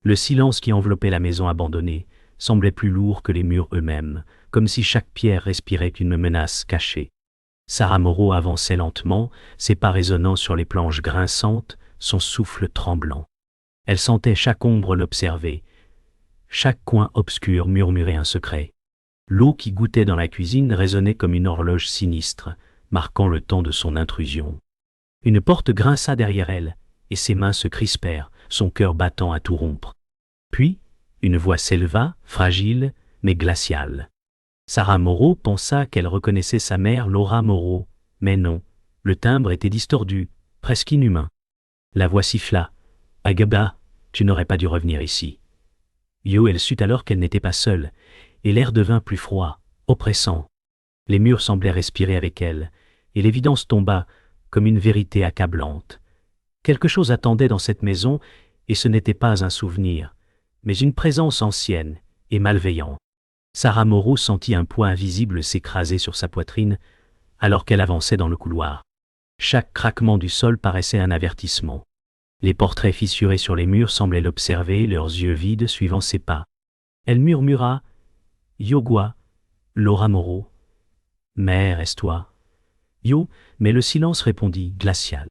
Le silence qui enveloppait la maison abandonnée semblait plus lourd que les murs eux-mêmes, comme si chaque pierre respirait une menace cachée. Sarah Moreau avançait lentement, ses pas résonnant sur les planches grinçantes, son souffle tremblant. Elle sentait chaque ombre l'observer, chaque coin obscur murmurait un secret. L'eau qui gouttait dans la cuisine résonnait comme une horloge sinistre, marquant le temps de son intrusion. Une porte grinça derrière elle, et ses mains se crispèrent, son cœur battant à tout rompre. Puis, une voix s'éleva, fragile, mais glaciale. Sarah Moreau pensa qu'elle reconnaissait sa mère Laura Moreau, mais non, le timbre était distordu, presque inhumain. La voix siffla. « Agaba, tu n'aurais pas dû revenir ici. » Elle sut alors qu'elle n'était pas seule, et l'air devint plus froid, oppressant. Les murs semblaient respirer avec elle, et l'évidence tomba comme une vérité accablante. Quelque chose attendait dans cette maison, et ce n'était pas un souvenir, mais une présence ancienne et malveillante. Sarah Moreau sentit un poids invisible s'écraser sur sa poitrine alors qu'elle avançait dans le couloir. Chaque craquement du sol paraissait un avertissement. Les portraits fissurés sur les murs semblaient l'observer, leurs yeux vides suivant ses pas. Elle murmura « Yogwa, Laura Moreau. »« Mère, est-ce toi ?»« Yo », mais le silence répondit, glacial.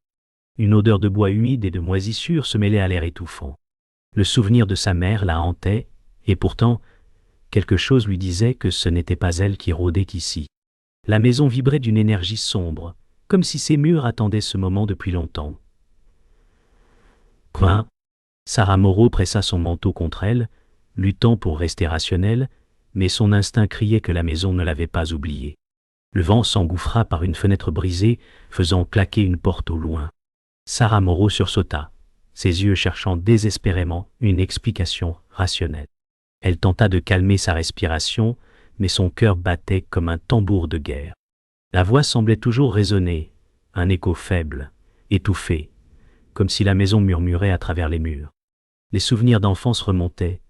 Une odeur de bois humide et de moisissure se mêlait à l'air étouffant. Le souvenir de sa mère la hantait, et pourtant, quelque chose lui disait que ce n'était pas elle qui rôdait ici. La maison vibrait d'une énergie sombre, comme si ses murs attendaient ce moment depuis longtemps. Quoi ? Sarah Moreau pressa son manteau contre elle, luttant pour rester rationnelle, mais son instinct criait que la maison ne l'avait pas oubliée. Le vent s'engouffra par une fenêtre brisée, faisant claquer une porte au loin. Sarah Moreau sursauta, ses yeux cherchant désespérément une explication rationnelle. Elle tenta de calmer sa respiration, mais son cœur battait comme un tambour de guerre. La voix semblait toujours résonner, un écho faible, étouffé, comme si la maison murmurait à travers les murs. Les souvenirs d'enfance remontaient,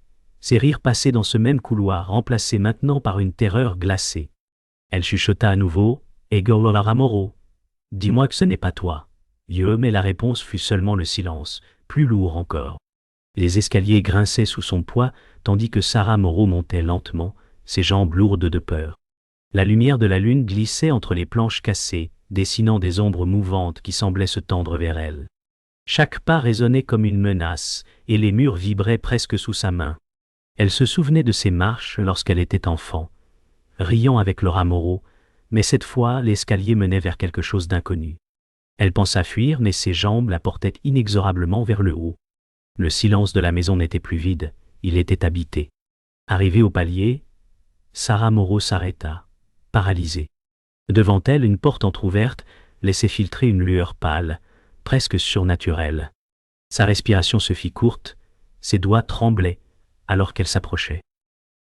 ses rires passaient dans ce même couloir, remplacés maintenant par une terreur glacée. Elle chuchota à nouveau, « Ego Laura Moreau, dis-moi que ce n'est pas toi. » Mais la réponse fut seulement le silence, plus lourd encore. Les escaliers grinçaient sous son poids, tandis que Sarah Moreau montait lentement, ses jambes lourdes de peur. La lumière de la lune glissait entre les planches cassées, dessinant des ombres mouvantes qui semblaient se tendre vers elle. Chaque pas résonnait comme une menace, et les murs vibraient presque sous sa main. Elle se souvenait de ses marches lorsqu'elle était enfant, riant avec Laura Moreau, mais cette fois l'escalier menait vers quelque chose d'inconnu. Elle pensa fuir, mais ses jambes la portaient inexorablement vers le haut. Le silence de la maison n'était plus vide, il était habité. Arrivée au palier, Sarah Moreau s'arrêta, paralysée. Devant elle, une porte entr'ouverte laissait filtrer une lueur pâle, presque surnaturelle. Sa respiration se fit courte, ses doigts tremblaient alors qu'elle s'approchait.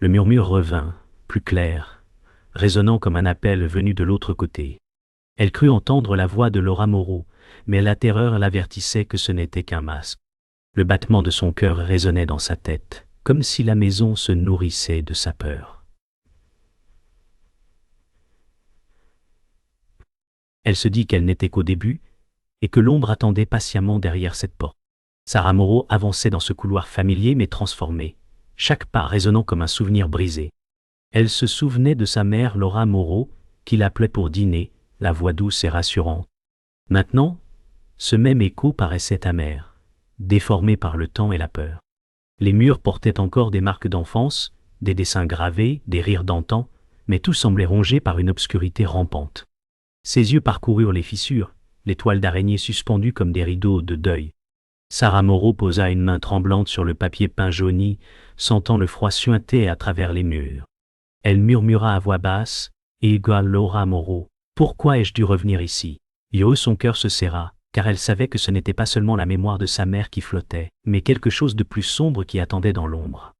Le murmure revint, plus clair, résonnant comme un appel venu de l'autre côté. Elle crut entendre la voix de Laura Moreau, mais la terreur l'avertissait que ce n'était qu'un masque. Le battement de son cœur résonnait dans sa tête, comme si la maison se nourrissait de sa peur. Elle se dit qu'elle n'était qu'au début, et que l'ombre attendait patiemment derrière cette porte. Sarah Moreau avançait dans ce couloir familier mais transformé, chaque pas résonnant comme un souvenir brisé. Elle se souvenait de sa mère Laura Moreau, qui l'appelait pour dîner, la voix douce et rassurante. Maintenant, ce même écho paraissait amer, déformé par le temps et la peur. Les murs portaient encore des marques d'enfance, des dessins gravés, des rires d'antan, mais tout semblait rongé par une obscurité rampante. Ses yeux parcoururent les fissures, les toiles d'araignée suspendues comme des rideaux de deuil. Sarah Moreau posa une main tremblante sur le papier peint jauni, sentant le froid suinter à travers les murs. Elle murmura à voix basse, « Égale Laura Moreau, pourquoi ai-je dû revenir ici ?» Son cœur se serra, car elle savait que ce n'était pas seulement la mémoire de sa mère qui flottait, mais quelque chose de plus sombre qui attendait dans l'ombre.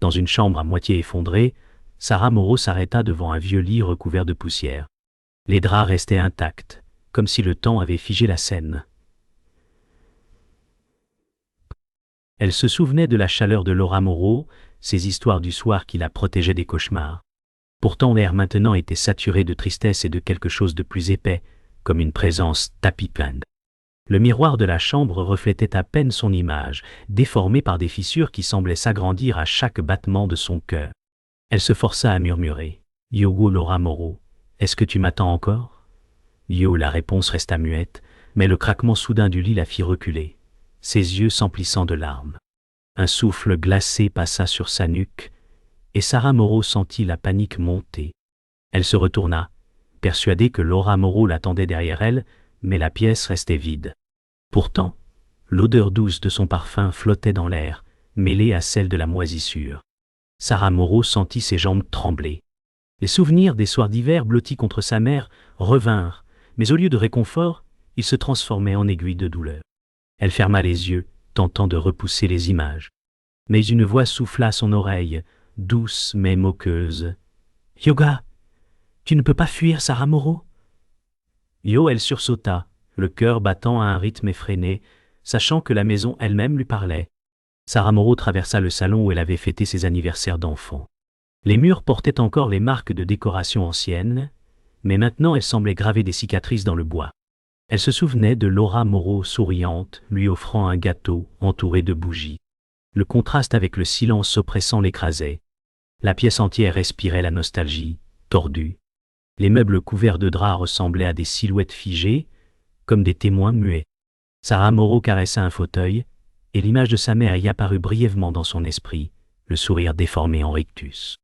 Dans une chambre à moitié effondrée, Sarah Moreau s'arrêta devant un vieux lit recouvert de poussière. Les draps restaient intacts, comme si le temps avait figé la scène. Elle se souvenait de la chaleur de Laura Moreau, ces histoires du soir qui la protégeaient des cauchemars. Pourtant l'air maintenant était saturé de tristesse et de quelque chose de plus épais, comme une présence tapis peinte. Le miroir de la chambre reflétait à peine son image, déformée par des fissures qui semblaient s'agrandir à chaque battement de son cœur. Elle se força à murmurer. « Yogo Laura Moreau, est-ce que tu m'attends encore ?» Yo, la réponse resta muette, mais le craquement soudain du lit la fit reculer, ses yeux s'emplissant de larmes. Un souffle glacé passa sur sa nuque, et Sarah Moreau sentit la panique monter. Elle se retourna, persuadée que Laura Moreau l'attendait derrière elle, mais la pièce restait vide. Pourtant, l'odeur douce de son parfum flottait dans l'air, mêlée à celle de la moisissure. Sarah Moreau sentit ses jambes trembler. Les souvenirs des soirs d'hiver blottis contre sa mère revinrent, mais au lieu de réconfort, ils se transformaient en aiguilles de douleur. Elle ferma les yeux, tentant de repousser les images. Mais une voix souffla à son oreille, douce mais moqueuse. « Yoga, tu ne peux pas fuir Sarah Moreau ?» Yo, elle sursauta, le cœur battant à un rythme effréné, sachant que la maison elle-même lui parlait. Sarah Moreau traversa le salon où elle avait fêté ses anniversaires d'enfant. Les murs portaient encore les marques de décoration anciennes, mais maintenant elles semblaient graver des cicatrices dans le bois. Elle se souvenait de Laura Moreau souriante, lui offrant un gâteau entouré de bougies. Le contraste avec le silence oppressant l'écrasait. La pièce entière respirait la nostalgie, tordue. Les meubles couverts de draps ressemblaient à des silhouettes figées, comme des témoins muets. Sarah Moreau caressa un fauteuil, et l'image de sa mère y apparut brièvement dans son esprit, le sourire déformé en rictus.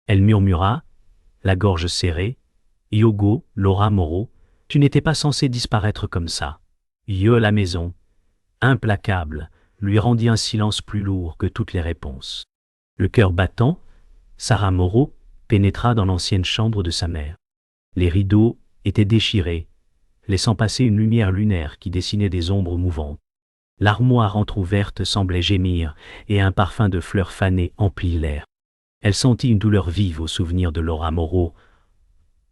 Elle murmura, la gorge serrée, « Yogo, Laura Moreau, tu n'étais pas censé disparaître comme ça. » Yo, la maison, implacable, lui rendit un silence plus lourd que toutes les réponses. Le cœur battant, Sarah Moreau pénétra dans l'ancienne chambre de sa mère. Les rideaux étaient déchirés, laissant passer une lumière lunaire qui dessinait des ombres mouvantes. L'armoire entr'ouverte semblait gémir, et un parfum de fleurs fanées emplit l'air. Elle sentit une douleur vive au souvenir de Laura Moreau,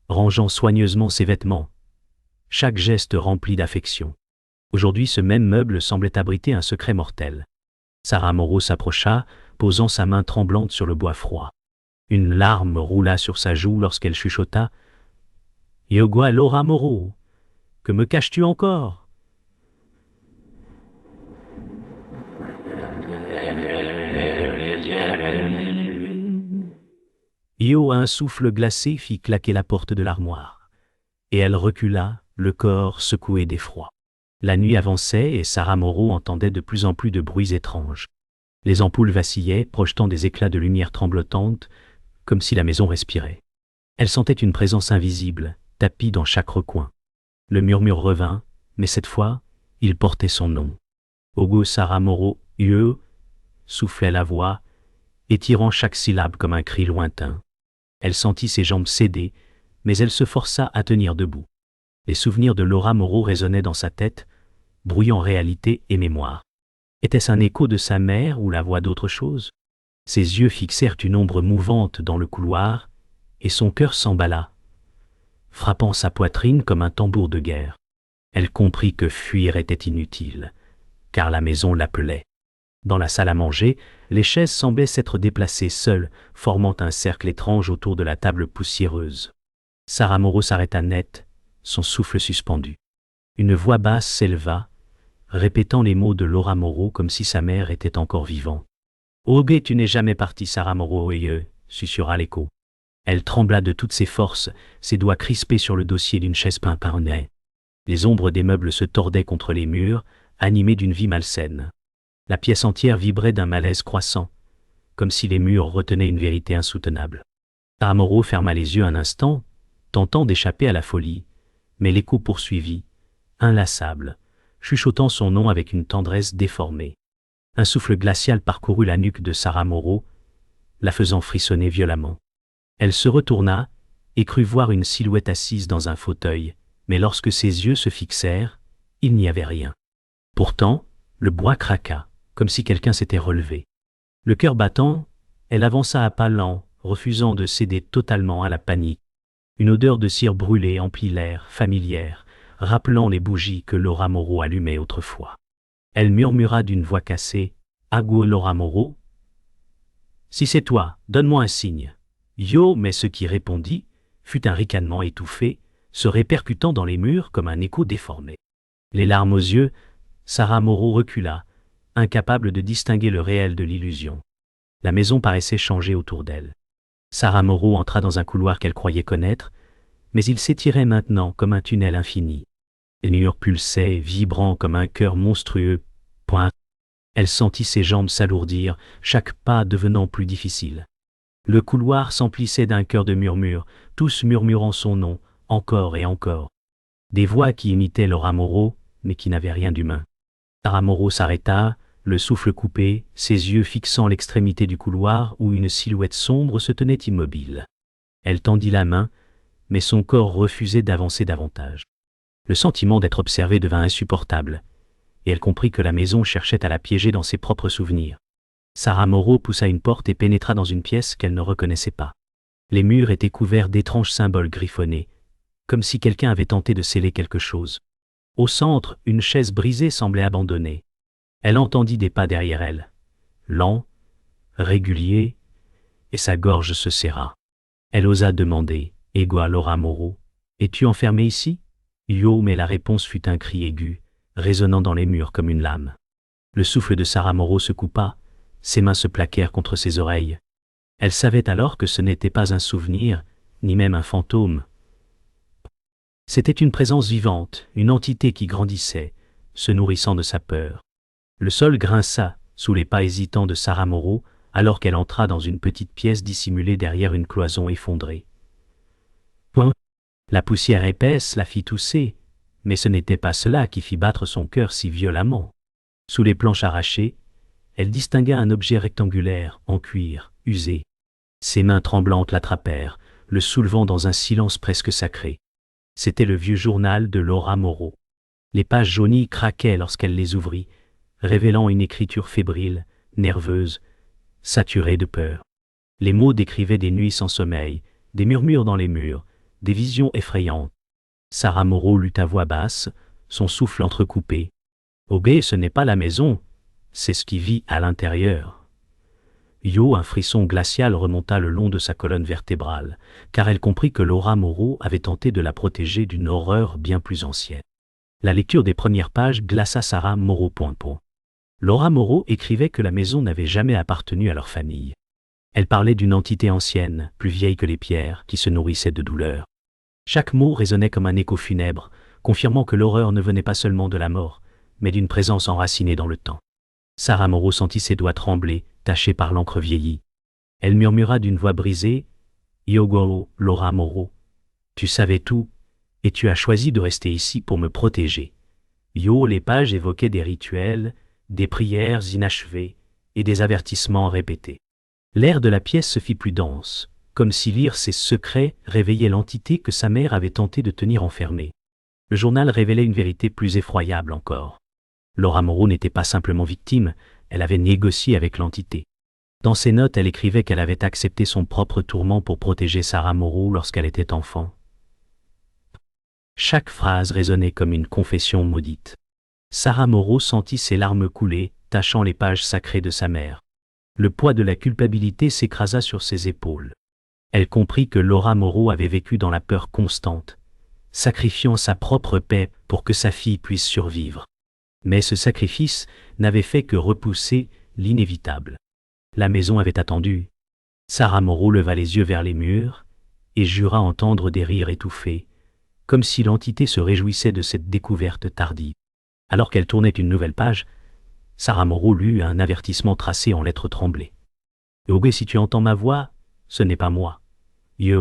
rangeant soigneusement ses vêtements, chaque geste rempli d'affection. Aujourd'hui, ce même meuble semblait abriter un secret mortel. Sarah Moreau s'approcha, posant sa main tremblante sur le bois froid. Une larme roula sur sa joue lorsqu'elle chuchota « Yoga Laura Moreau, que me caches-tu encore ?» Yo, un souffle glacé fit claquer la porte de l'armoire, et elle recula, le corps secoué d'effroi. La nuit avançait et Sarah Moreau entendait de plus en plus de bruits étranges. Les ampoules vacillaient, projetant des éclats de lumière tremblotantes, comme si la maison respirait. Elle sentait une présence invisible, tapie dans chaque recoin. Le murmure revint, mais cette fois, il portait son nom. Ogo Sarah Moreau, soufflait la voix, étirant chaque syllabe comme un cri lointain. Elle sentit ses jambes céder, mais elle se força à tenir debout. Les souvenirs de Laura Moreau résonnaient dans sa tête, brouillant réalité et mémoire. Était-ce un écho de sa mère ou la voix d'autre chose? Ses yeux fixèrent une ombre mouvante dans le couloir, et son cœur s'emballa, frappant sa poitrine comme un tambour de guerre. Elle comprit que fuir était inutile, car la maison l'appelait. Dans la salle à manger, les chaises semblaient s'être déplacées seules, formant un cercle étrange autour de la table poussiéreuse. Sarah Moreau s'arrêta net, son souffle suspendu. Une voix basse s'éleva, répétant les mots de Laura Moreau comme si sa mère était encore vivante. « Ogé, tu n'es jamais partie, Sarah Moreau, susurra l'écho. Elle trembla de toutes ses forces, ses doigts crispés sur le dossier d'une chaise pimpernée. Les ombres des meubles se tordaient contre les murs, animées d'une vie malsaine. La pièce entière vibrait d'un malaise croissant, comme si les murs retenaient une vérité insoutenable. Sarah Moreau ferma les yeux un instant, tentant d'échapper à la folie, mais l'écho poursuivit, inlassable, chuchotant son nom avec une tendresse déformée. Un souffle glacial parcourut la nuque de Sarah Moreau, la faisant frissonner violemment. Elle se retourna et crut voir une silhouette assise dans un fauteuil, mais lorsque ses yeux se fixèrent, il n'y avait rien. Pourtant, le bois craqua, comme si quelqu'un s'était relevé. Le cœur battant, elle avança à pas lents, refusant de céder totalement à la panique. Une odeur de cire brûlée emplit l'air, familière, rappelant les bougies que Laura Moreau allumait autrefois. Elle murmura d'une voix cassée, « Ago Laura Moreau ?»« Si c'est toi, donne-moi un signe. » Yo, mais ce qui répondit fut un ricanement étouffé, se répercutant dans les murs comme un écho déformé. Les larmes aux yeux, Sarah Moreau recula, incapable de distinguer le réel de l'illusion. La maison paraissait changer autour d'elle. Sarah Moreau entra dans un couloir qu'elle croyait connaître, mais il s'étirait maintenant comme un tunnel infini. Les murs pulsaient, vibrant comme un cœur monstrueux. Point. Elle sentit ses jambes s'alourdir, chaque pas devenant plus difficile. Le couloir s'emplissait d'un chœur de murmures, tous murmurant son nom, encore et encore. Des voix qui imitaient Laura Moreau, mais qui n'avaient rien d'humain. Sarah Moreau s'arrêta, le souffle coupé, ses yeux fixant l'extrémité du couloir où une silhouette sombre se tenait immobile. Elle tendit la main, mais son corps refusait d'avancer davantage. Le sentiment d'être observée devint insupportable, et elle comprit que la maison cherchait à la piéger dans ses propres souvenirs. Sarah Moreau poussa une porte et pénétra dans une pièce qu'elle ne reconnaissait pas. Les murs étaient couverts d'étranges symboles griffonnés, comme si quelqu'un avait tenté de sceller quelque chose. Au centre, une chaise brisée semblait abandonnée. Elle entendit des pas derrière elle, lents, réguliers, et sa gorge se serra. Elle osa demander, « Égua Laura Moreau, es-tu enfermée ici ?» Yo, mais la réponse fut un cri aigu, résonnant dans les murs comme une lame. Le souffle de Sarah Moreau se coupa, ses mains se plaquèrent contre ses oreilles. Elle savait alors que ce n'était pas un souvenir, ni même un fantôme. C'était une présence vivante, une entité qui grandissait, se nourrissant de sa peur. Le sol grinça sous les pas hésitants de Sarah Moreau, alors qu'elle entra dans une petite pièce dissimulée derrière une cloison effondrée. Point. La poussière épaisse la fit tousser, mais ce n'était pas cela qui fit battre son cœur si violemment. Sous les planches arrachées, elle distingua un objet rectangulaire, en cuir, usé. Ses mains tremblantes l'attrapèrent, le soulevant dans un silence presque sacré. C'était le vieux journal de Laura Moreau. Les pages jaunies craquaient lorsqu'elle les ouvrit, révélant une écriture fébrile, nerveuse, saturée de peur. Les mots décrivaient des nuits sans sommeil, des murmures dans les murs, des visions effrayantes. Sarah Moreau lut à voix basse, son souffle entrecoupé. « Obé, ce n'est pas la maison, c'est ce qui vit à l'intérieur. » Yo, un frisson glacial remonta le long de sa colonne vertébrale, car elle comprit que Laura Moreau avait tenté de la protéger d'une horreur bien plus ancienne. La lecture des premières pages glaça Sarah Moreau. Laura Moreau écrivait que la maison n'avait jamais appartenu à leur famille. Elle parlait d'une entité ancienne, plus vieille que les pierres, qui se nourrissait de douleur. Chaque mot résonnait comme un écho funèbre, confirmant que l'horreur ne venait pas seulement de la mort, mais d'une présence enracinée dans le temps. Sarah Moreau sentit ses doigts trembler, tachés par l'encre vieillie. Elle murmura d'une voix brisée, « Yogo, Laura Moreau, tu savais tout, et tu as choisi de rester ici pour me protéger. » Yo, les pages évoquaient des rituels, des prières inachevées et des avertissements répétés. L'air de la pièce se fit plus dense, comme si lire ses secrets réveillait l'entité que sa mère avait tenté de tenir enfermée. Le journal révélait une vérité plus effroyable encore. Laura Moreau n'était pas simplement victime, elle avait négocié avec l'entité. Dans ses notes, elle écrivait qu'elle avait accepté son propre tourment pour protéger Sarah Moreau lorsqu'elle était enfant. Chaque phrase résonnait comme une confession maudite. Sarah Moreau sentit ses larmes couler, tachant les pages sacrées de sa mère. Le poids de la culpabilité s'écrasa sur ses épaules. Elle comprit que Laura Moreau avait vécu dans la peur constante, sacrifiant sa propre paix pour que sa fille puisse survivre. Mais ce sacrifice n'avait fait que repousser l'inévitable. La maison avait attendu. Sarah Moreau leva les yeux vers les murs et jura entendre des rires étouffés, comme si l'entité se réjouissait de cette découverte tardive. Alors qu'elle tournait une nouvelle page, Sarah Moreau lut un avertissement tracé en lettres tremblées. « Ogé, si tu entends ma voix, ce n'est pas moi. »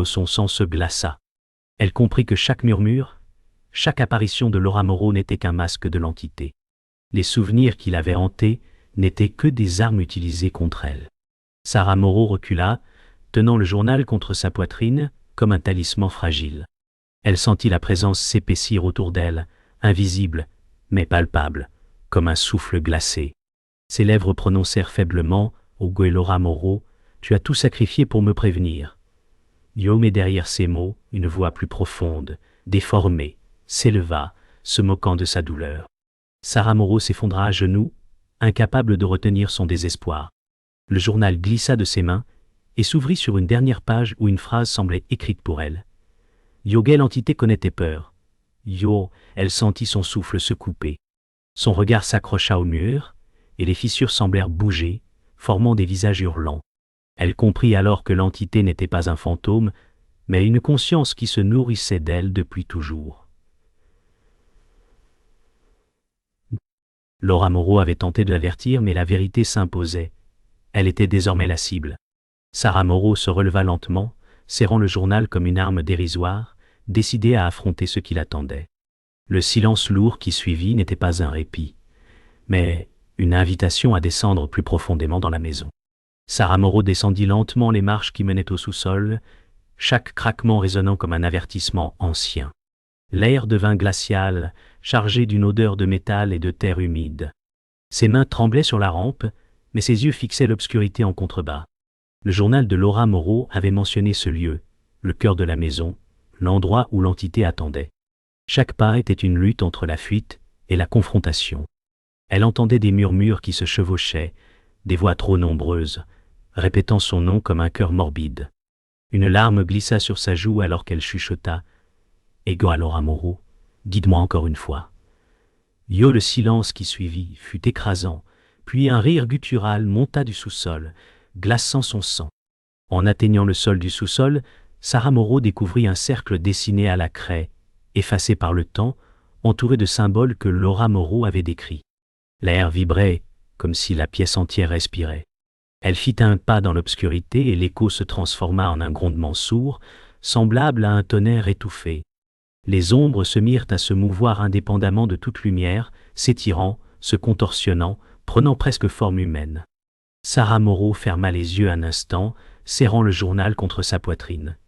Son sang se glaça. Elle comprit que chaque murmure, chaque apparition de Laura Moreau n'était qu'un masque de l'entité. Les souvenirs qui l'avaient hantée n'étaient que des armes utilisées contre elle. Sarah Moreau recula, tenant le journal contre sa poitrine comme un talisman fragile. Elle sentit la présence s'épaissir autour d'elle, invisible, mais palpable, comme un souffle glacé. Ses lèvres prononcèrent faiblement « Ogé Laura Moreau, tu as tout sacrifié pour me prévenir. » Mais derrière ces mots, une voix plus profonde, déformée, s'éleva, se moquant de sa douleur. Sarah Moreau s'effondra à genoux, incapable de retenir son désespoir. Le journal glissa de ses mains et s'ouvrit sur une dernière page où une phrase semblait écrite pour elle. « Yogé, l'entité connaît tes peurs. Yo, elle sentit son souffle se couper. Son regard s'accrocha au mur, et les fissures semblèrent bouger, formant des visages hurlants. Elle comprit alors que l'entité n'était pas un fantôme, mais une conscience qui se nourrissait d'elle depuis toujours. Laura Moreau avait tenté de l'avertir, mais la vérité s'imposait. Elle était désormais la cible. Sarah Moreau se releva lentement, serrant le journal comme une arme dérisoire, décidée à affronter ce qui l'attendait. Le silence lourd qui suivit n'était pas un répit, mais une invitation à descendre plus profondément dans la maison. Sarah Moreau descendit lentement les marches qui menaient au sous-sol, chaque craquement résonnant comme un avertissement ancien. L'air devint glacial, chargé d'une odeur de métal et de terre humide. Ses mains tremblaient sur la rampe, mais ses yeux fixaient l'obscurité en contrebas. Le journal de Laura Moreau avait mentionné ce lieu, le cœur de la maison, l'endroit où l'entité attendait. Chaque pas était une lutte entre la fuite et la confrontation. Elle entendait des murmures qui se chevauchaient, des voix trop nombreuses, répétant son nom comme un cœur morbide. Une larme glissa sur sa joue alors qu'elle chuchota. « Ego à Laura Moreau, dites-moi encore une fois. » Yo, le silence qui suivit fut écrasant, puis un rire guttural monta du sous-sol, glaçant son sang. En atteignant le sol du sous-sol, Sarah Moreau découvrit un cercle dessiné à la craie, effacé par le temps, entouré de symboles que Laura Moreau avait décrits. L'air vibrait, comme si la pièce entière respirait. Elle fit un pas dans l'obscurité et l'écho se transforma en un grondement sourd, semblable à un tonnerre étouffé. Les ombres se mirent à se mouvoir indépendamment de toute lumière, s'étirant, se contorsionnant, prenant presque forme humaine. Sarah Moreau ferma les yeux un instant, serrant le journal contre sa poitrine.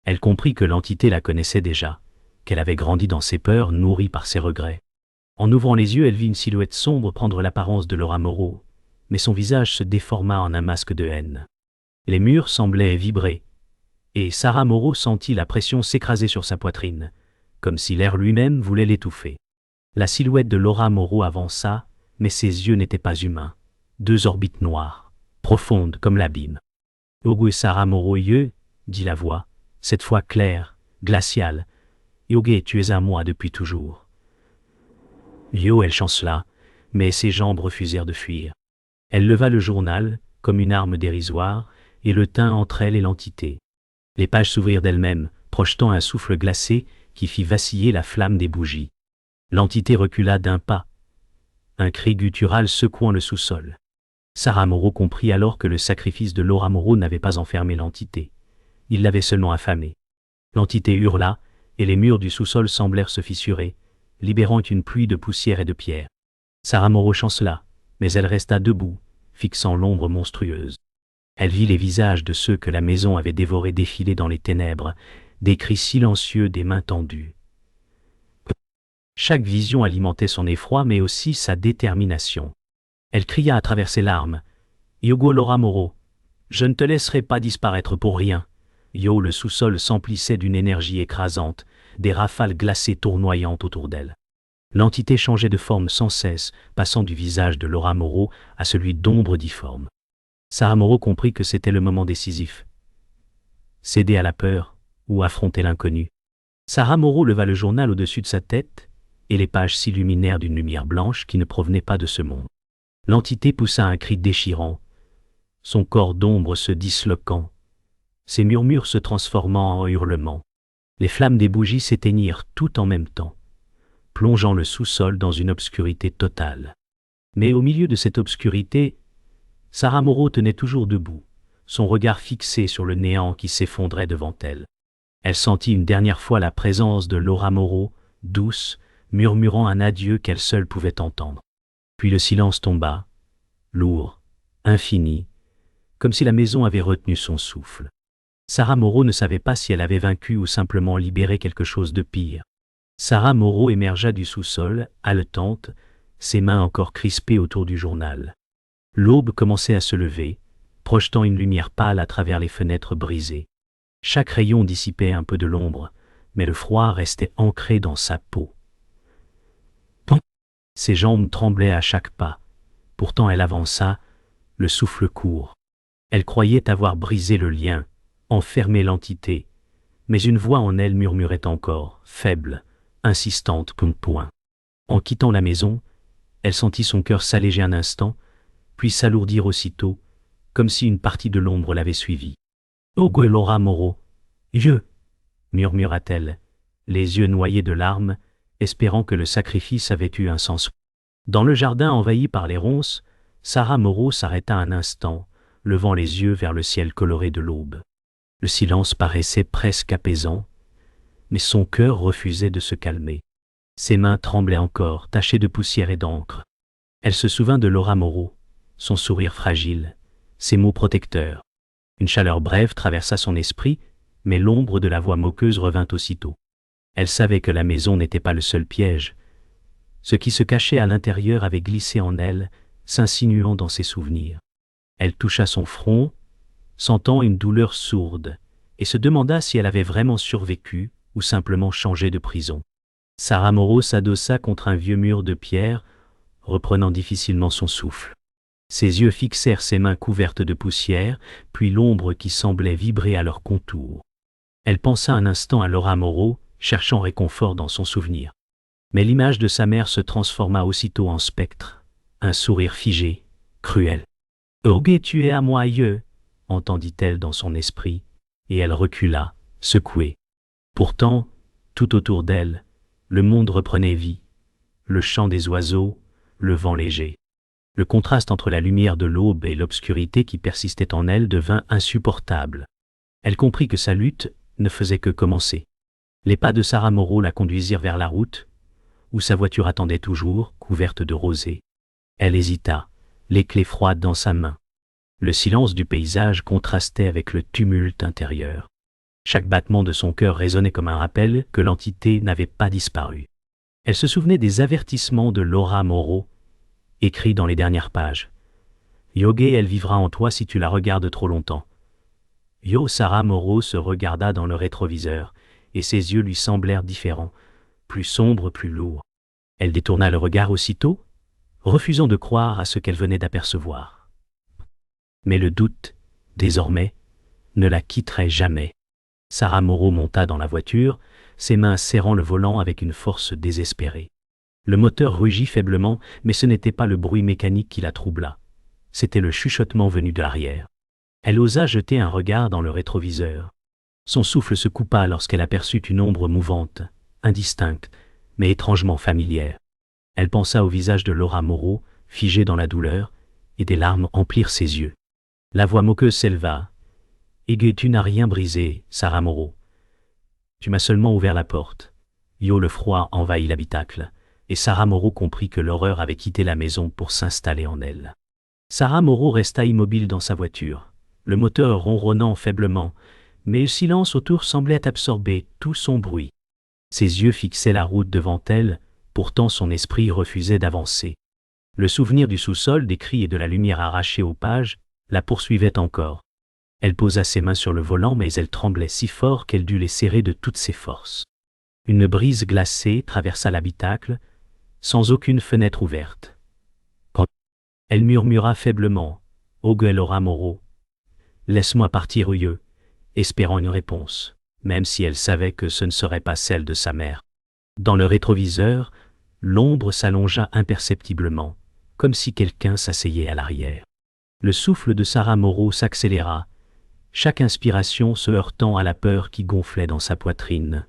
Elle comprit que l'entité la connaissait déjà, qu'elle avait grandi dans ses peurs, nourrie par ses regrets. En ouvrant les yeux, elle vit une silhouette sombre prendre l'apparence de Laura Moreau, mais son visage se déforma en un masque de haine. Les murs semblaient vibrer, et Sarah Moreau sentit la pression s'écraser sur sa poitrine, comme si l'air lui-même voulait l'étouffer. La silhouette de Laura Moreau avança, mais ses yeux n'étaient pas humains. Deux orbites noires, profondes comme l'abîme. « Ogu Sarah Moreau yeux, dit la voix, cette fois claire, glaciale. « Yoge, tu es à moi depuis toujours. » Yo, elle chancela, mais ses jambes refusèrent de fuir. Elle leva le journal, comme une arme dérisoire, et le tint entre elle et l'entité. Les pages s'ouvrirent d'elles-mêmes, projetant un souffle glacé qui fit vaciller la flamme des bougies. L'entité recula d'un pas, un cri guttural secouant le sous-sol. Sarah Moreau comprit alors que le sacrifice de Laura Moreau n'avait pas enfermé l'entité. Il l'avait seulement affamée. L'entité hurla, et les murs du sous-sol semblèrent se fissurer, libérant une pluie de poussière et de pierres. Sarah Moreau chancela, mais elle resta debout, fixant l'ombre monstrueuse. Elle vit les visages de ceux que la maison avait dévorés défiler dans les ténèbres, des cris silencieux, des mains tendues. Chaque vision alimentait son effroi, mais aussi sa détermination. Elle cria à travers ses larmes. « Yogo Laura Moreau, je ne te laisserai pas disparaître pour rien. » Yo, le sous-sol s'emplissait d'une énergie écrasante, des rafales glacées tournoyantes autour d'elle. L'entité changeait de forme sans cesse, passant du visage de Laura Moreau à celui d'ombre difforme. Sarah Moreau comprit que c'était le moment décisif. Céder à la peur ou affronter l'inconnu. Sarah Moreau leva le journal au-dessus de sa tête, et les pages s'illuminèrent d'une lumière blanche qui ne provenait pas de ce monde. L'entité poussa un cri déchirant, son corps d'ombre se disloquant, ses murmures se transformant en hurlements. Les flammes des bougies s'éteignirent tout en même temps, plongeant le sous-sol dans une obscurité totale. Mais au milieu de cette obscurité, Sarah Moreau tenait toujours debout, son regard fixé sur le néant qui s'effondrait devant elle. Elle sentit une dernière fois la présence de Laura Moreau, douce, murmurant un adieu qu'elle seule pouvait entendre. Puis le silence tomba, lourd, infini, comme si la maison avait retenu son souffle. Sarah Moreau ne savait pas si elle avait vaincu ou simplement libéré quelque chose de pire. Sarah Moreau émergea du sous-sol, haletante, ses mains encore crispées autour du journal. L'aube commençait à se lever, projetant une lumière pâle à travers les fenêtres brisées. Chaque rayon dissipait un peu de l'ombre, mais le froid restait ancré dans sa peau. Ses jambes tremblaient à chaque pas. Pourtant elle avança, le souffle court. Elle croyait avoir brisé le lien, enfermé l'entité, Mais une voix en elle murmurait encore, faible, insistante comme point. En quittant la maison, elle sentit son cœur s'alléger un instant, puis s'alourdir aussitôt, comme si une partie de l'ombre l'avait suivie. « Oh Guelora Moro, je » murmura-t-elle, les yeux noyés de larmes, espérant que le sacrifice avait eu un sens. Dans le jardin envahi par les ronces, Sarah Moreau s'arrêta un instant, levant les yeux vers le ciel coloré de l'aube. Le silence paraissait presque apaisant, mais son cœur refusait de se calmer. Ses mains tremblaient encore, tachées de poussière et d'encre. Elle se souvint de Laura Moreau, son sourire fragile, ses mots protecteurs. Une chaleur brève traversa son esprit, mais l'ombre de la voix moqueuse revint aussitôt. Elle savait que la maison n'était pas le seul piège. Ce qui se cachait à l'intérieur avait glissé en elle, s'insinuant dans ses souvenirs. Elle toucha son front, sentant une douleur sourde, et se demanda si elle avait vraiment survécu ou simplement changé de prison. Sarah Moreau s'adossa contre un vieux mur de pierre, reprenant difficilement son souffle. Ses yeux fixèrent ses mains couvertes de poussière, puis l'ombre qui semblait vibrer à leur contour. Elle pensa un instant à Laura Moreau, cherchant réconfort dans son souvenir. Mais l'image de sa mère se transforma aussitôt en spectre, un sourire figé, cruel. « Orgue, tu es à moi, aïeux !» entendit-elle dans son esprit, et elle recula, secouée. Pourtant, tout autour d'elle, le monde reprenait vie, le chant des oiseaux, le vent léger. Le contraste entre la lumière de l'aube et l'obscurité qui persistait en elle devint insupportable. Elle comprit que sa lutte ne faisait que commencer. Les pas de Sarah Moreau la conduisirent vers la route, où sa voiture attendait toujours, couverte de rosée. Elle hésita, les clés froides dans sa main. Le silence du paysage contrastait avec le tumulte intérieur. Chaque battement de son cœur résonnait comme un rappel que l'entité n'avait pas disparu. Elle se souvenait des avertissements de Laura Moreau, écrits dans les dernières pages. « Yogé, elle vivra en toi si tu la regardes trop longtemps. » Sarah Moreau se regarda dans le rétroviseur, et ses yeux lui semblèrent différents, plus sombres, plus lourds. Elle détourna le regard aussitôt, refusant de croire à ce qu'elle venait d'apercevoir. Mais le doute, désormais, ne la quitterait jamais. Sarah Moreau monta dans la voiture, ses mains serrant le volant avec une force désespérée. Le moteur rugit faiblement, mais ce n'était pas le bruit mécanique qui la troubla. C'était le chuchotement venu de l'arrière. Elle osa jeter un regard dans le rétroviseur. Son souffle se coupa lorsqu'elle aperçut une ombre mouvante, indistincte, mais étrangement familière. Elle pensa au visage de Laura Moreau, figé dans la douleur, et des larmes emplirent ses yeux. La voix moqueuse s'éleva. « Et tu n'as rien brisé, Sarah Moreau. Tu m'as seulement ouvert la porte. » Le froid envahit l'habitacle, et Sarah Moreau comprit que l'horreur avait quitté la maison pour s'installer en elle. Sarah Moreau resta immobile dans sa voiture, le moteur ronronnant faiblement, mais le silence autour semblait absorber tout son bruit. Ses yeux fixaient la route devant elle, pourtant son esprit refusait d'avancer. Le souvenir du sous-sol, des cris et de la lumière arrachée aux pages, la poursuivait encore. Elle posa ses mains sur le volant, mais elle tremblait si fort qu'elle dut les serrer de toutes ses forces. Une brise glacée traversa l'habitacle, sans aucune fenêtre ouverte. Elle murmura faiblement, « Oh Laura Moreau, laisse-moi partir Uyeux », espérant une réponse, même si elle savait que ce ne serait pas celle de sa mère. Dans le rétroviseur, l'ombre s'allongea imperceptiblement, comme si quelqu'un s'asseyait à l'arrière. Le souffle de Sarah Moreau s'accéléra, chaque inspiration se heurtant à la peur qui gonflait dans sa poitrine.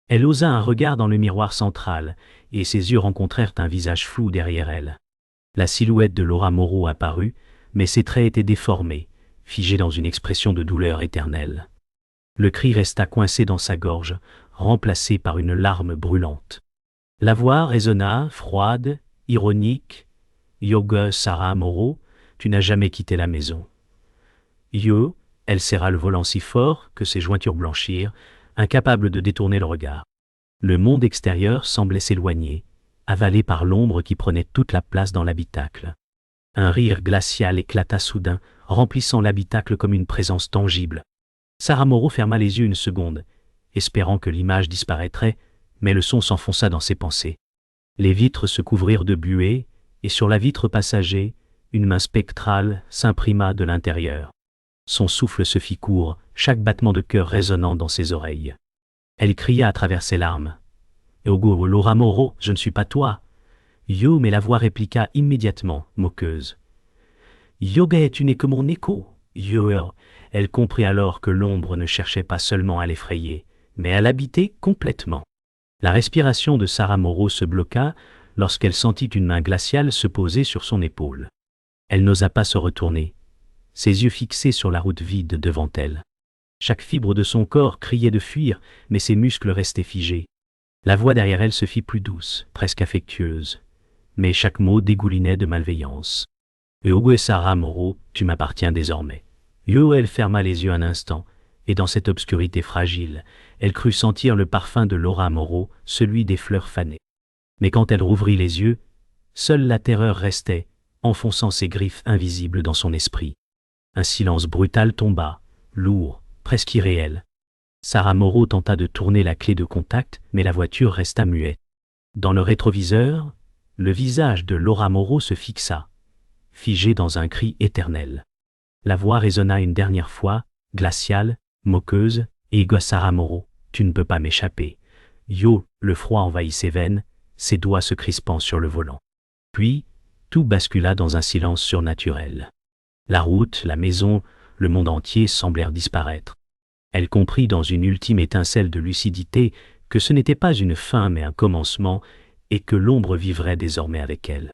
Elle osa un regard dans le miroir central, et ses yeux rencontrèrent un visage flou derrière elle. La silhouette de Laura Moreau apparut, mais ses traits étaient déformés, figés dans une expression de douleur éternelle. Le cri resta coincé dans sa gorge, remplacé par une larme brûlante. La voix résonna, froide, ironique. « Yoga Sarah Moreau, tu n'as jamais quitté la maison. » Elle serra le volant si fort que ses jointures blanchirent, incapable de détourner le regard. Le monde extérieur semblait s'éloigner, avalé par l'ombre qui prenait toute la place dans l'habitacle. Un rire glacial éclata soudain, remplissant l'habitacle comme une présence tangible. Sarah Moreau ferma les yeux une seconde, espérant que l'image disparaîtrait, mais le son s'enfonça dans ses pensées. Les vitres se couvrirent de buée, et sur la vitre passager, une main spectrale s'imprima de l'intérieur. Son souffle se fit court, chaque battement de cœur résonnant dans ses oreilles. Elle cria à travers ses larmes. « Yogo Loramoro, je ne suis pas toi. » Yo, mais la voix répliqua immédiatement, moqueuse. « Yoga, tu n'es que mon écho. » Yo. Elle comprit alors que l'ombre ne cherchait pas seulement à l'effrayer, mais à l'habiter complètement. La respiration de Saramoro se bloqua lorsqu'elle sentit une main glaciale se poser sur son épaule. Elle n'osa pas se retourner, ses yeux fixés sur la route vide devant elle. Chaque fibre de son corps criait de fuir, mais ses muscles restaient figés. La voix derrière elle se fit plus douce, presque affectueuse, mais chaque mot dégoulinait de malveillance. « Yogo Saramoro, tu m'appartiens désormais. » Yo, elle ferma les yeux un instant, et dans cette obscurité fragile, elle crut sentir le parfum de Loramoro, celui des fleurs fanées. Mais quand elle rouvrit les yeux, seule la terreur restait, enfonçant ses griffes invisibles dans son esprit. Un silence brutal tomba, lourd, presque irréel. Saramoro tenta de tourner la clé de contact, mais la voiture resta muette. Dans le rétroviseur, le visage de Loramoro se fixa, figé dans un cri éternel. La voix résonna une dernière fois, glaciale, moqueuse, et « Saramoro, tu ne peux pas m'échapper. » Yo, le froid envahit ses veines, ses doigts se crispant sur le volant. Puis, tout bascula dans un silence surnaturel. La route, la maison, le monde entier semblèrent disparaître. Elle comprit dans une ultime étincelle de lucidité que ce n'était pas une fin mais un commencement, et que l'ombre vivrait désormais avec elle.